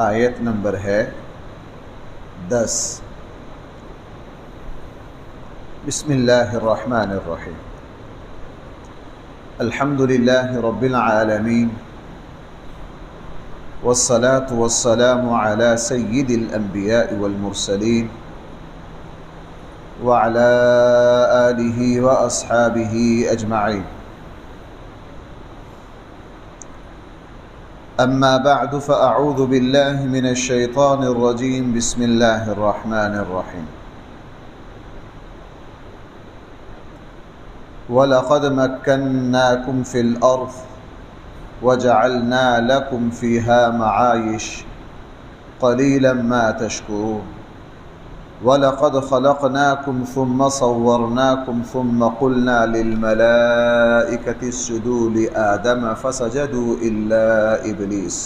آیت نمبر ہے 10۔ بسم اللہ الرحمن الرحیم۔ الحمد للہ رب العالمین والصلاة والسلام علی سید الانبیاء والمرسلین وعلی آلہ واصحابہ اجمعین۔ اما بعد فاعوذ باللہ من الشیطان الرجیم۔ بسم اللہ الرحمن الرحیم۔ وَلَقَدْ مَكَّنَّاكُمْ فِي الْأَرْضِ وَجَعَلْنَا لَكُمْ فِيهَا مَعَايِشَ قَلِيلًا مَا تَشْكُرُونَ۔ وَلَقَدْ خَلَقْنَاكُمْ ثُمَّ صَوَّرْنَاكُمْ ثُمَّ قُلْنَا لِلْمَلَائِكَةِ اسْجُدُوا لِآدَمَ فَسَجَدُوا إِلَّا إِبْلِيسَ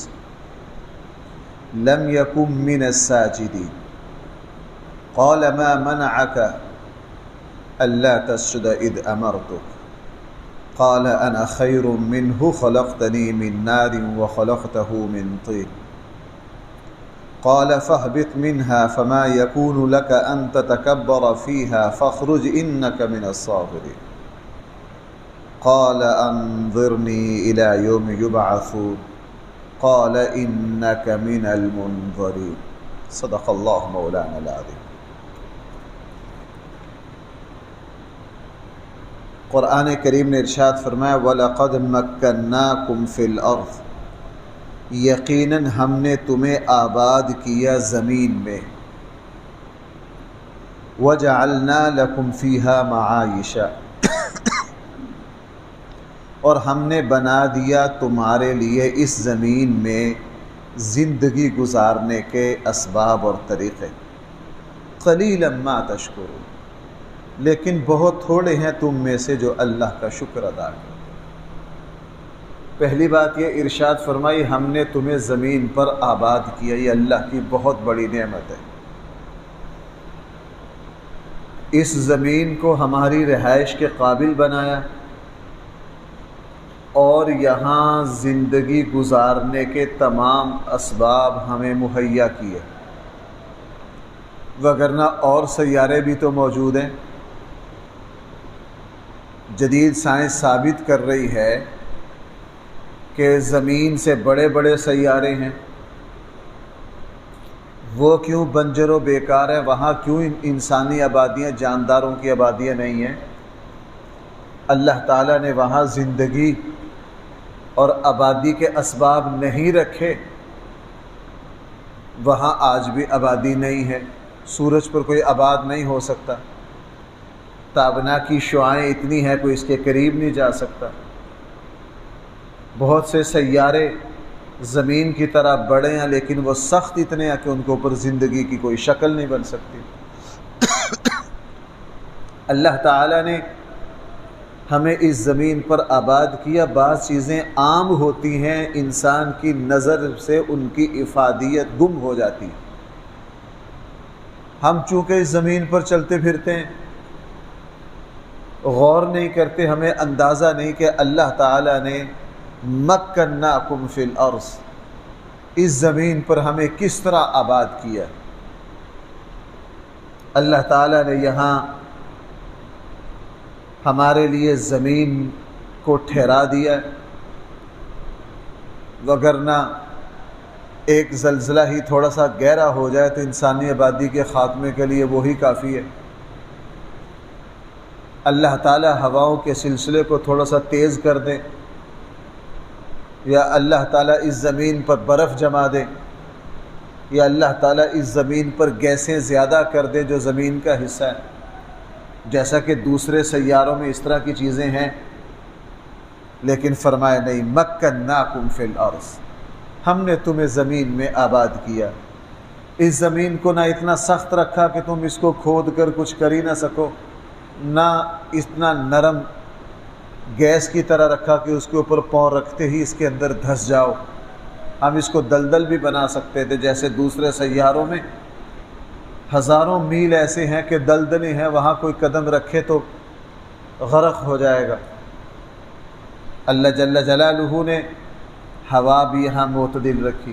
لَمْ يَكُنْ مِنَ السَّاجِدِينَ قَالَ مَا مَنَعَكَ أَلَّا تَسْجُدَ إِذْ أَمَرْتُكَ قَالَ أَنَا خَيْرٌ مِّنْهُ خَلَقْتَنِي مِنْ نَارٍ وَخَلَقْتَهُ مِنْ طِينٍ قال فاهبط منها فما يكون لك أن تتكبر فيها فاخرج إنك من الصاغرين قال أنظرني إلى يوم يبعثون قال إنك من المنظرين۔ صدق الله مولانا العظيم۔ قرآن کریم نے ارشاد فرمایا وَلَقَدْ مَكَّنَّاكُمْ فِي الْأَرْضِ، یقیناً ہم نے تمہیں آباد کیا زمین میں، وَجَعَلْنَا لَكُمْ فِيهَا مَعَايِشَ، اور ہم نے بنا دیا تمہارے لیے اس زمین میں زندگی گزارنے کے اسباب اور طریقے۔ قَلِيلًا مَا تَشْكُرُونَ، لیکن بہت تھوڑے ہیں تم میں سے جو اللہ کا شکر ادا کریں۔ پہلی بات یہ ارشاد فرمائی ہم نے تمہیں زمین پر آباد کیا، یہ اللہ کی بہت بڑی نعمت ہے۔ اس زمین کو ہماری رہائش کے قابل بنایا اور یہاں زندگی گزارنے کے تمام اسباب ہمیں مہیا کیے، وگرنہ اور سیارے بھی تو موجود ہیں۔ جدید سائنس ثابت کر رہی ہے کہ زمین سے بڑے بڑے سیارے ہیں، وہ کیوں بنجر و بیکار ہیں؟ وہاں کیوں انسانی آبادیاں، جانداروں کی آبادیاں نہیں ہیں؟ اللہ تعالیٰ نے وہاں زندگی اور آبادی کے اسباب نہیں رکھے، وہاں آج بھی آبادی نہیں ہے۔ سورج پر کوئی آباد نہیں ہو سکتا، تابنا کی شعاعیں اتنی ہیں کوئی اس کے قریب نہیں جا سکتا۔ بہت سے سیارے زمین کی طرح بڑے ہیں لیکن وہ سخت اتنے ہیں کہ ان کے اوپر زندگی کی کوئی شکل نہیں بن سکتی۔ اللہ تعالیٰ نے ہمیں اس زمین پر آباد کیا۔ بعض چیزیں عام ہوتی ہیں، انسان کی نظر سے ان کی افادیت گم ہو جاتی ہے۔ ہم چونکہ اس زمین پر چلتے پھرتے ہیں، غور نہیں کرتے، ہمیں اندازہ نہیں کہ اللہ تعالیٰ نے مکناکم فی الارض، اس زمین پر ہمیں کس طرح آباد کیا۔ اللہ تعالیٰ نے یہاں ہمارے لیے زمین کو ٹھہرا دیا، وگرنہ ایک زلزلہ ہی تھوڑا سا گہرا ہو جائے تو انسانی آبادی کے خاتمے کے لیے وہی کافی ہے۔ اللہ تعالیٰ ہواؤں کے سلسلے کو تھوڑا سا تیز کر دے، یا اللہ تعالیٰ اس زمین پر برف جما دے، یا اللہ تعالیٰ اس زمین پر گیسیں زیادہ کر دے جو زمین کا حصہ ہے، جیسا کہ دوسرے سیاروں میں اس طرح کی چیزیں ہیں، لیکن فرمایا نہیں مکناکم فی الارض، ہم نے تمہیں زمین میں آباد کیا۔ اس زمین کو نہ اتنا سخت رکھا کہ تم اس کو کھود کر کچھ کر ہی نہ سکو، نہ اتنا نرم گیس کی طرح رکھا کہ اس کے اوپر پاؤں رکھتے ہی اس کے اندر دھس جاؤ۔ ہم اس کو دلدل بھی بنا سکتے تھے، جیسے دوسرے سیاروں میں ہزاروں میل ایسے ہیں کہ دلدلیں ہیں، وہاں کوئی قدم رکھے تو غرق ہو جائے گا۔ اللہ جل جلالہ نے ہوا بھی یہاں معتدل رکھی،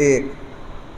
1,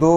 2,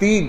3।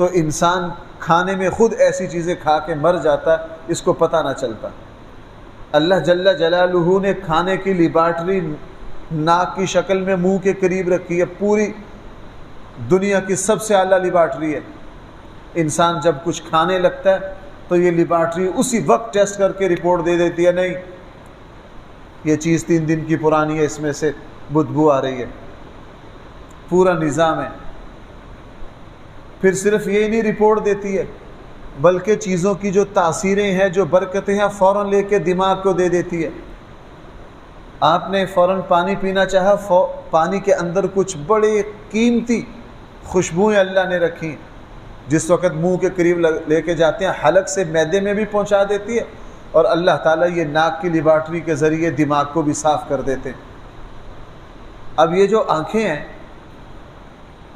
تو انسان کھانے میں خود ایسی چیزیں کھا کے مر جاتا، اس کو پتہ نہ چلتا۔ اللہ جل جلالہ نے کھانے کی لیبارٹری ناک کی شکل میں منہ کے قریب رکھی ہے، پوری دنیا کی سب سے اعلیٰ لیبارٹری ہے۔ انسان جب کچھ کھانے لگتا ہے تو یہ لیبارٹری اسی وقت ٹیسٹ کر کے رپورٹ دے دیتی ہے، نہیں یہ چیز 3 دن کی پرانی ہے، اس میں سے بدبو آ رہی ہے۔ پورا نظام ہے۔ پھر صرف یہ نہیں رپورٹ دیتی ہے، بلکہ چیزوں کی جو تاثیریں ہیں، جو برکتیں ہیں، فوراً لے کے دماغ کو دے دیتی ہے۔ آپ نے فوراً پانی پینا چاہا، پانی کے اندر کچھ بڑی قیمتی خوشبوئیں اللہ نے رکھی، جس وقت منہ کے قریب لے کے جاتے ہیں حلق سے معدے میں بھی پہنچا دیتی ہے، اور اللہ تعالیٰ یہ ناک کی لیبارٹری کے ذریعے دماغ کو بھی صاف کر دیتے ہیں۔ اب یہ جو آنکھیں ہیں،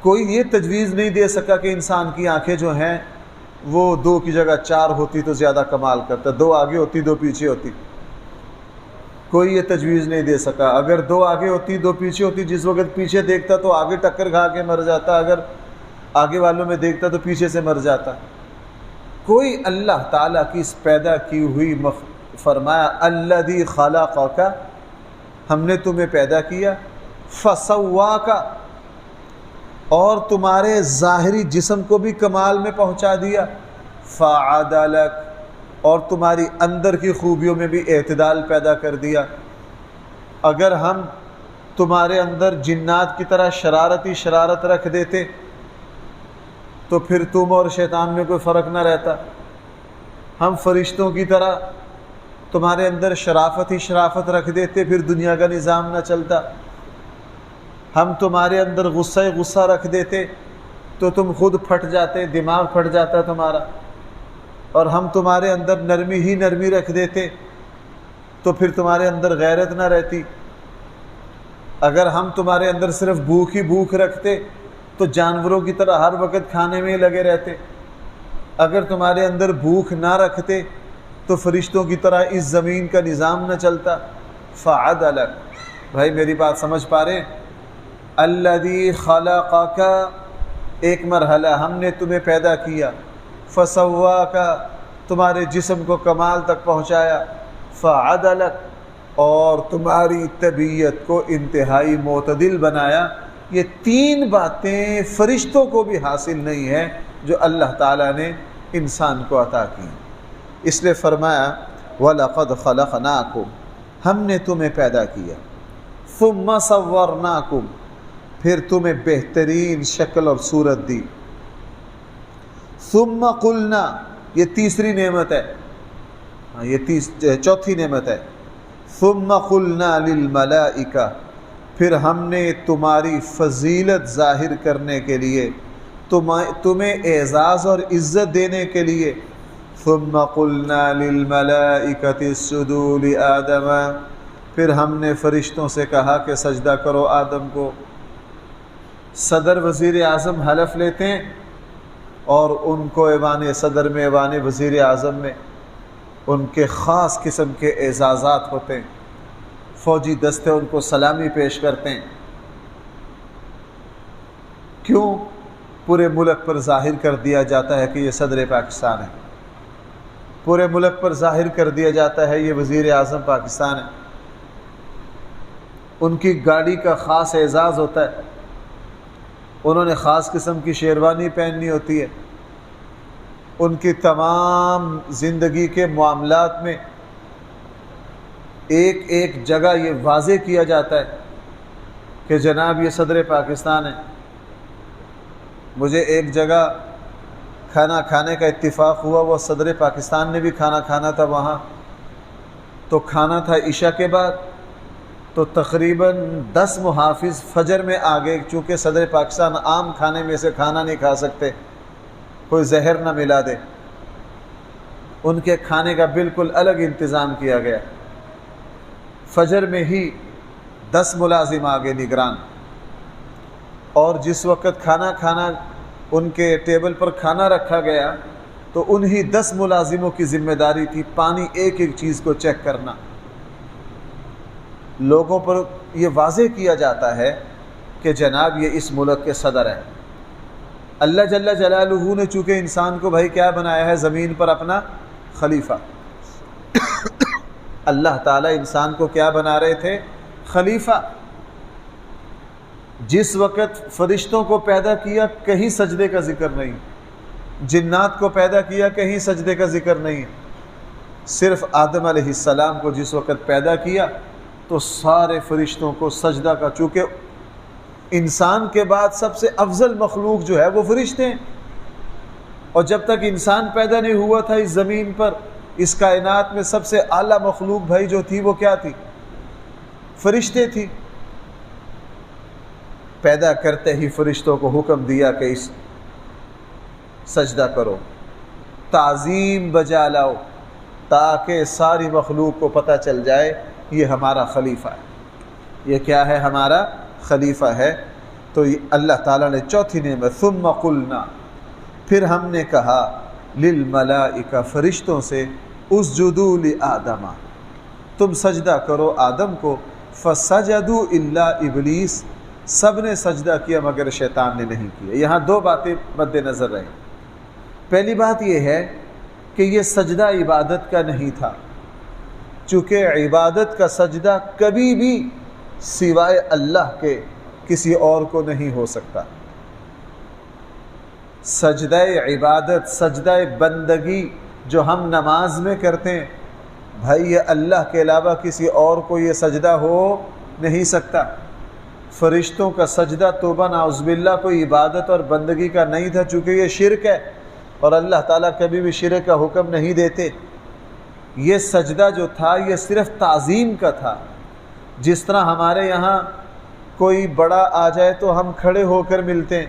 کوئی یہ تجویز نہیں دے سکا کہ انسان کی آنکھیں جو ہیں وہ 2 کی جگہ 4 ہوتی تو زیادہ کمال کرتا، 2 آگے ہوتی 2 پیچھے ہوتی۔ کوئی یہ تجویز نہیں دے سکا۔ اگر 2 آگے ہوتی 2 پیچھے ہوتی، جس وقت پیچھے دیکھتا تو آگے ٹکر کھا کے مر جاتا، اگر آگے والوں میں دیکھتا تو پیچھے سے مر جاتا۔ کوئی اللہ تعالیٰ کی اس پیدا کی ہوئی فرمایا الذی خلقک، ہم نے تمہیں پیدا کیا، فسواک، اور تمہارے ظاہری جسم کو بھی کمال میں پہنچا دیا، فعدلک، اور تمہاری اندر کی خوبیوں میں بھی اعتدال پیدا کر دیا۔ اگر ہم تمہارے اندر جنات کی طرح شرارت رکھ دیتے تو پھر تم اور شیطان میں کوئی فرق نہ رہتا۔ ہم فرشتوں کی طرح تمہارے اندر شرافت رکھ دیتے، پھر دنیا کا نظام نہ چلتا۔ ہم تمہارے اندر غصہ رکھ دیتے تو تم خود پھٹ جاتے، دماغ پھٹ جاتا تمہارا۔ اور ہم تمہارے اندر نرمی رکھ دیتے تو پھر تمہارے اندر غیرت نہ رہتی۔ اگر ہم تمہارے اندر صرف بھوک رکھتے تو جانوروں کی طرح ہر وقت کھانے میں لگے رہتے۔ اگر تمہارے اندر بھوک نہ رکھتے تو فرشتوں کی طرح اس زمین کا نظام نہ چلتا۔ فعدلک، بھائی میری بات سمجھ پا رہے ہیں؟ الذی خلقک، ایک مرحلہ ہم نے تمہیں پیدا کیا، فسواک، تمہارے جسم کو کمال تک پہنچایا، فعدلک، اور تمہاری طبیعت کو انتہائی معتدل بنایا۔ یہ 3 باتیں فرشتوں کو بھی حاصل نہیں ہے جو اللہ تعالیٰ نے انسان کو عطا کی۔ اس لیے فرمایا وَلَقَدْ خَلَقْنَاكُمْ، ہم نے تمہیں پیدا کیا، ثُمَّ صَوَّرْنَاكُمْ، پھر تمہیں بہترین شکل اور صورت دی، ثُمَّ قُلْنَا، یہ تیسری نعمت ہے، یہ چوتھی نعمت ہے، ثُمَّ قُلْنَا لِلْمَلَائِكَةِ، پھر ہم نے تمہاری فضیلت ظاہر کرنے کے لیے، تمہیں اعزاز اور عزت دینے کے لیے، ثُمَّ قُلْنَا لِلْمَلَائِكَةِ اسْجُدُوا لِآدَمَ، پھر ہم نے فرشتوں سے کہا کہ سجدہ کرو آدم کو۔ صدر وزیر اعظم حلف لیتے ہیں اور ان کو ایوان صدر میں، ایوان وزیر اعظم میں ان کے خاص قسم کے اعزازات ہوتے ہیں، فوجی دستے ان کو سلامی پیش کرتے ہیں۔ کیوں؟ پورے ملک پر ظاہر کر دیا جاتا ہے کہ یہ صدر پاکستان ہے، پورے ملک پر ظاہر کر دیا جاتا ہے یہ وزیر اعظم پاکستان ہے۔ ان کی گاڑی کا خاص اعزاز ہوتا ہے، انہوں نے خاص قسم کی شیروانی پہننی ہوتی ہے، ان کی تمام زندگی کے معاملات میں ایک جگہ یہ واضح کیا جاتا ہے کہ جناب یہ صدر پاکستان ہے۔ مجھے ایک جگہ کھانا کھانے کا اتفاق ہوا، وہ صدر پاکستان نے بھی کھانا کھانا تھا وہاں، تو کھانا تھا عشاء کے بعد، تو تقریباً 10 محافظ فجر میں آگے، چونکہ صدر پاکستان عام کھانے میں سے کھانا نہیں کھا سکتے، کوئی زہر نہ ملا دے، ان کے کھانے کا بالکل الگ انتظام کیا گیا۔ فجر میں ہی 10 ملازم آگے نگران، اور جس وقت کھانا ان کے ٹیبل پر کھانا رکھا گیا تو انہی 10 ملازموں کی ذمہ داری تھی پانی ایک چیز کو چیک کرنا۔ لوگوں پر یہ واضح کیا جاتا ہے کہ جناب یہ اس ملک کے صدر ہیں، اللہ جل جلالہ نے چونکہ انسان کو بھائی کیا بنایا ہے؟ زمین پر اپنا خلیفہ۔ اللہ تعالیٰ انسان کو کیا بنا رہے تھے؟ خلیفہ۔ جس وقت فرشتوں کو پیدا کیا کہیں سجدے کا ذکر نہیں، جنات کو پیدا کیا کہیں سجدے کا ذکر نہیں، صرف آدم علیہ السلام کو جس وقت پیدا کیا تو سارے فرشتوں کو سجدہ کا، چونکہ انسان کے بعد سب سے افضل مخلوق جو ہے وہ فرشتے ہیں، اور جب تک انسان پیدا نہیں ہوا تھا اس زمین پر، اس کائنات میں سب سے اعلیٰ مخلوق بھائی جو تھی وہ کیا تھی؟ فرشتے تھی۔ پیدا کرتے ہی فرشتوں کو حکم دیا کہ اس سجدہ کرو، تعظیم بجا لاؤ، تاکہ ساری مخلوق کو پتہ چل جائے یہ ہمارا خلیفہ ہے، یہ کیا ہے؟ ہمارا خلیفہ ہے۔ تو اللہ تعالیٰ نے چوتھی نعمت، ثم قلنا، پھر ہم نے کہا، للملائکہ، فرشتوں سے، اسجدوا لآدم، تم سجدہ کرو آدم کو، فسجدوا الا ابلیس، سب نے سجدہ کیا مگر شیطان نے نہیں کیا۔ یہاں دو باتیں مد نظر رہیں۔ پہلی بات یہ ہے کہ یہ سجدہ عبادت کا نہیں تھا، چونکہ عبادت کا سجدہ کبھی بھی سوائے اللہ کے کسی اور کو نہیں ہو سکتا۔ سجدہ عبادت، سجدہ بندگی جو ہم نماز میں کرتے ہیں، بھائی یہ اللہ کے علاوہ کسی اور کو یہ سجدہ ہو نہیں سکتا۔ فرشتوں کا سجدہ توبہ نعوذ باللہ کوئی عبادت اور بندگی کا نہیں تھا، چونکہ یہ شرک ہے، اور اللہ تعالیٰ کبھی بھی شرک کا حکم نہیں دیتے۔ یہ سجدہ جو تھا یہ صرف تعظیم کا تھا۔ جس طرح ہمارے یہاں کوئی بڑا آ جائے تو ہم کھڑے ہو کر ملتے ہیں،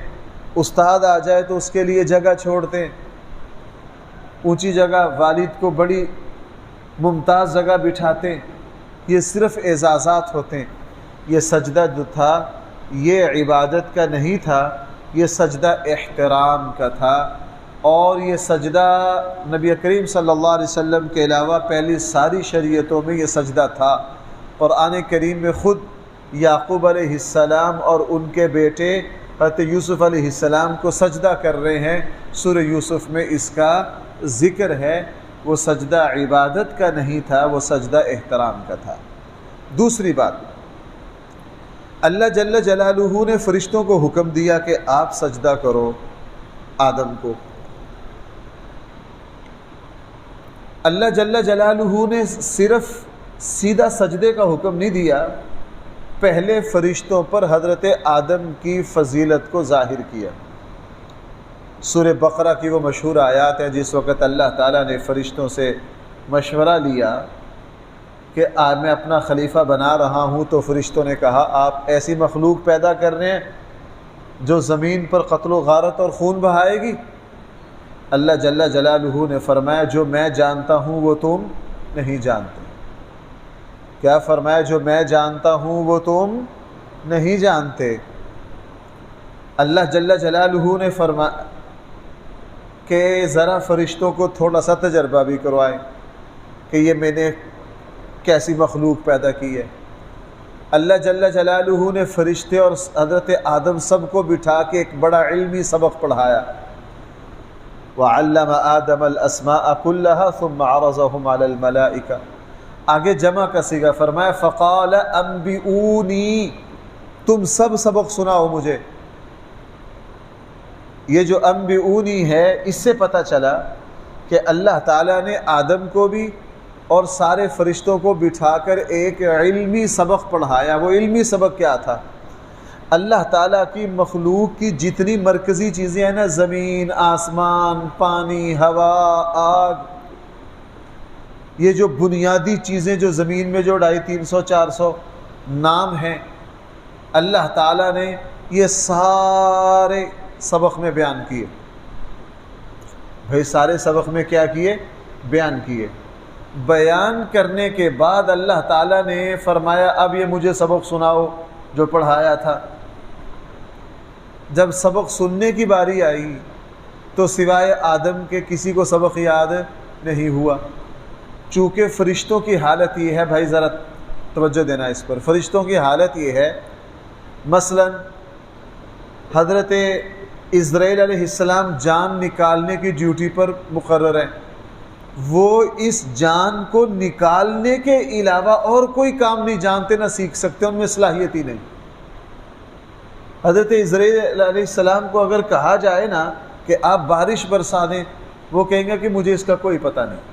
استاد آ جائے تو اس کے لیے جگہ چھوڑتے ہیں، اونچی جگہ، والد کو بڑی ممتاز جگہ بٹھاتے ہیں، یہ صرف اعزازات ہوتے ہیں۔ یہ سجدہ جو تھا یہ عبادت کا نہیں تھا، یہ سجدہ احترام کا تھا، اور یہ سجدہ نبی کریم صلی اللہ علیہ وسلم کے علاوہ پہلی ساری شریعتوں میں یہ سجدہ تھا۔ قرآن کریم میں خود یعقوب علیہ السلام اور ان کے بیٹے حضرت یوسف علیہ السلام کو سجدہ کر رہے ہیں، سورہ یوسف میں اس کا ذکر ہے۔ وہ سجدہ عبادت کا نہیں تھا، وہ سجدہ احترام کا تھا۔ دوسری بات، اللہ جل جلالہ نے فرشتوں کو حکم دیا کہ آپ سجدہ کرو آدم کو۔ اللہ جل جلالہ نے صرف سیدھا سجدے کا حکم نہیں دیا، پہلے فرشتوں پر حضرت آدم کی فضیلت کو ظاہر کیا۔ سورہ بقرہ کی وہ مشہور آیات ہیں، جس وقت اللہ تعالیٰ نے فرشتوں سے مشورہ لیا کہ میں اپنا خلیفہ بنا رہا ہوں، تو فرشتوں نے کہا آپ ایسی مخلوق پیدا کر رہے ہیں جو زمین پر قتل و غارت اور خون بہائے گی۔ اللہ جل جلالہ نے فرمایا جو میں جانتا ہوں وہ تم نہیں جانتے۔ کیا فرمایا؟ جو میں جانتا ہوں وہ تم نہیں جانتے۔ اللہ جل جلالہ نے فرمایا کہ ذرا فرشتوں کو تھوڑا سا تجربہ بھی کروائیں کہ یہ میں نے کیسی مخلوق پیدا کی ہے۔ اللہ جل جلالہ نے فرشتے اور حضرت آدم سب کو بٹھا کے ایک بڑا علمی سبق پڑھایا۔ وَعَلَّمَ آدَمَ الْأَسْمَاءَ كُلَّهَا ثُمَّ عَرَضَهُمْ عَلَى الْمَلَائِكَةِ، آگے جمع کا صیغہ، فرمایا فَقَالَ أَنْبِئُونِي، تم سب سبق سناؤ مجھے۔ یہ جو انبئونی ہے اس سے پتہ چلا کہ اللہ تعالیٰ نے آدم کو بھی اور سارے فرشتوں کو بٹھا کر ایک علمی سبق پڑھایا۔ وہ علمی سبق کیا تھا؟ اللہ تعالیٰ کی مخلوق کی جتنی مرکزی چیزیں ہیں نا، زمین، آسمان، پانی، ہوا، آگ، یہ جو بنیادی چیزیں جو زمین میں جو 250-300-400 نام ہیں، اللہ تعالیٰ نے یہ سارے سبق میں بیان کیے۔ بھائی سارے سبق میں کیا کیے؟ بیان کیے۔ بیان کرنے کے بعد اللہ تعالیٰ نے فرمایا اب یہ مجھے سبق سناؤ جو پڑھایا تھا۔ جب سبق سننے کی باری آئی تو سوائے آدم کے کسی کو سبق یاد نہیں ہوا، چونکہ فرشتوں کی حالت یہ ہے، بھائی ذرا توجہ دینا اس پر، فرشتوں کی حالت یہ ہے، مثلا حضرت اسرائیل علیہ السلام جان نکالنے کی ڈیوٹی پر مقرر ہیں، وہ اس جان کو نکالنے کے علاوہ اور کوئی کام نہیں جانتے، نہ سیکھ سکتے، ان میں صلاحیت ہی نہیں۔ حضرت اسرائیل علیہ السلام کو اگر کہا جائے نا کہ آپ بارش برسا دیں، وہ کہیں گے کہ مجھے اس کا کوئی پتہ نہیں۔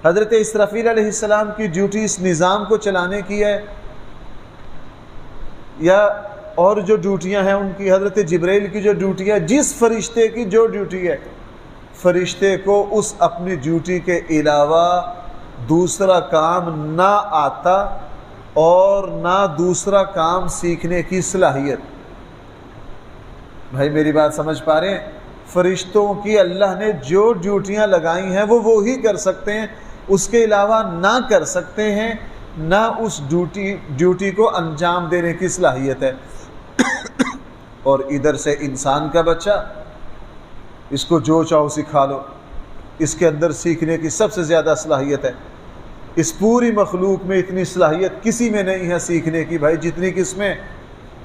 حضرت اسرافیل علیہ السلام کی ڈیوٹی اس نظام کو چلانے کی ہے، یا اور جو ڈیوٹیاں ہیں ان کی، حضرت جبرائیل کی جو ڈیوٹی ہے، جس فرشتے کی جو ڈیوٹی ہے، فرشتے کو اس اپنی ڈیوٹی کے علاوہ دوسرا کام نہ آتا اور نہ دوسرا کام سیکھنے کی صلاحیت۔ بھائی میری بات سمجھ پا رہے ہیں؟ فرشتوں کی اللہ نے جو ڈیوٹیاں لگائی ہیں وہ وہی کر سکتے ہیں، اس کے علاوہ نہ کر سکتے ہیں، نہ اس ڈیوٹی کو انجام دینے کی صلاحیت ہے۔ اور ادھر سے انسان کا بچہ، اس کو جو چاہو سکھا لو، اس کے اندر سیکھنے کی سب سے زیادہ صلاحیت ہے۔ اس پوری مخلوق میں اتنی صلاحیت کسی میں نہیں ہے سیکھنے کی بھائی جتنی کس میں؟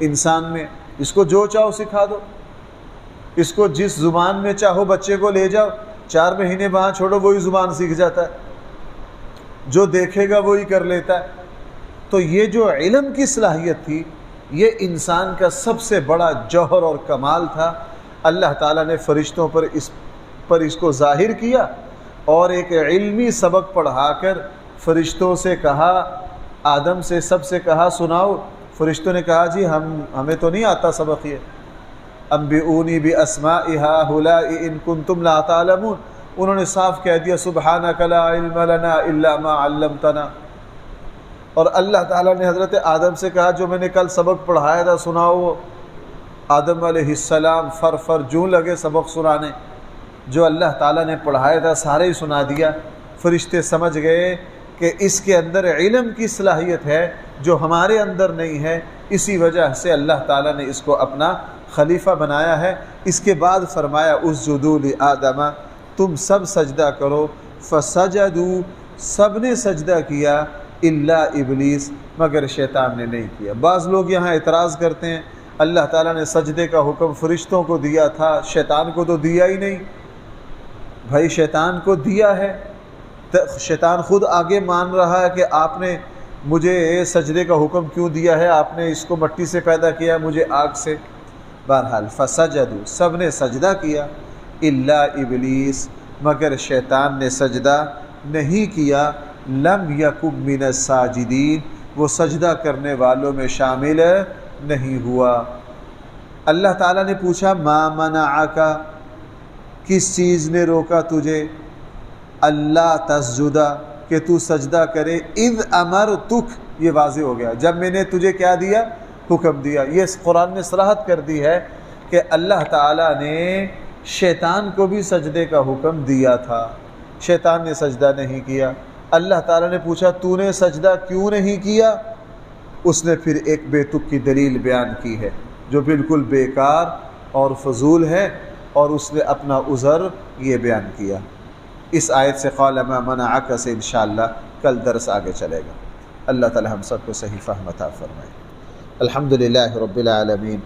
انسان میں۔ اس کو جو چاہو سکھا دو، اس کو جس زبان میں چاہو بچے کو لے جاؤ، 4 مہینے وہاں چھوڑو، وہی زبان سیکھ جاتا ہے، جو دیکھے گا وہی کر لیتا ہے۔ تو یہ جو علم کی صلاحیت تھی، یہ انسان کا سب سے بڑا جوہر اور کمال تھا۔ اللہ تعالیٰ نے فرشتوں پر اس کو ظاہر کیا، اور ایک علمی سبق پڑھا کر فرشتوں سے کہا، آدم سے سب سے کہا سناؤ۔ فرشتوں نے کہا جی ہمیں تو نہیں آتا سبق یہ، انبئونی باسماء ہؤلاء ان کنتم لا تعلمون۔ انہوں نے صاف کہہ دیا سبحانک لا علم لنا الا ما علمتنا۔ اور اللہ تعالیٰ نے حضرت آدم سے کہا جو میں نے کل سبق پڑھایا تھا سناؤ۔ آدم علیہ السلام فر جوں لگے سبق سنانے، جو اللہ تعالیٰ نے پڑھایا تھا سارے ہی سنا دیا۔ فرشتے سمجھ گئے کہ اس کے اندر علم کی صلاحیت ہے جو ہمارے اندر نہیں ہے، اسی وجہ سے اللہ تعالیٰ نے اس کو اپنا خلیفہ بنایا ہے۔ اس کے بعد فرمایا اسجدوا لآدم، تم سب سجدہ کرو۔ فسجدوا، سب نے سجدہ کیا، الا ابلیس، مگر شیطان نے نہیں کیا۔ بعض لوگ یہاں اعتراض کرتے ہیں اللہ تعالیٰ نے سجدے کا حکم فرشتوں کو دیا تھا، شیطان کو تو دیا ہی نہیں۔ بھائی شیطان کو دیا ہے، شیطان خود آگے مان رہا ہے کہ آپ نے مجھے سجدے کا حکم کیوں دیا ہے، آپ نے اس کو مٹی سے پیدا کیا، مجھے آگ سے۔ بہرحال فسجدوا، سب نے سجدہ کیا، الا ابلیس، مگر شیطان نے سجدہ نہیں کیا۔ لم یکن من الساجدین، وہ سجدہ کرنے والوں میں شامل نہیں ہوا۔ اللہ تعالیٰ نے پوچھا ما منعک، کس چیز نے روکا تجھے، اللہ تسجدہ، کہ تو سجدہ کرے، اذ امرتک، یہ واضح ہو گیا جب میں نے تجھے کیا دیا، حکم دیا۔ یہ قرآن نے صراحت کر دی ہے کہ اللہ تعالیٰ نے شیطان کو بھی سجدے کا حکم دیا تھا، شیطان نے سجدہ نہیں کیا۔ اللہ تعالیٰ نے پوچھا تو نے سجدہ کیوں نہیں کیا، اس نے پھر ایک بے تک کی دلیل بیان کی ہے جو بالکل بیکار اور فضول ہے، اور اس نے اپنا عذر یہ بیان کیا۔ اس آیت سے قال ما منعک سے انشاءاللہ کل درس آگے چلے گا۔ اللہ تعالی ہم سب کو صحیح فہم عطا فرمائے۔ الحمدللہ رب العالمین،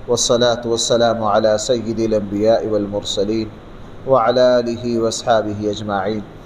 والصلاة والسلام علی سید الانبیاء والمرسلین وعلی آلہ واصحابہ اجمعین۔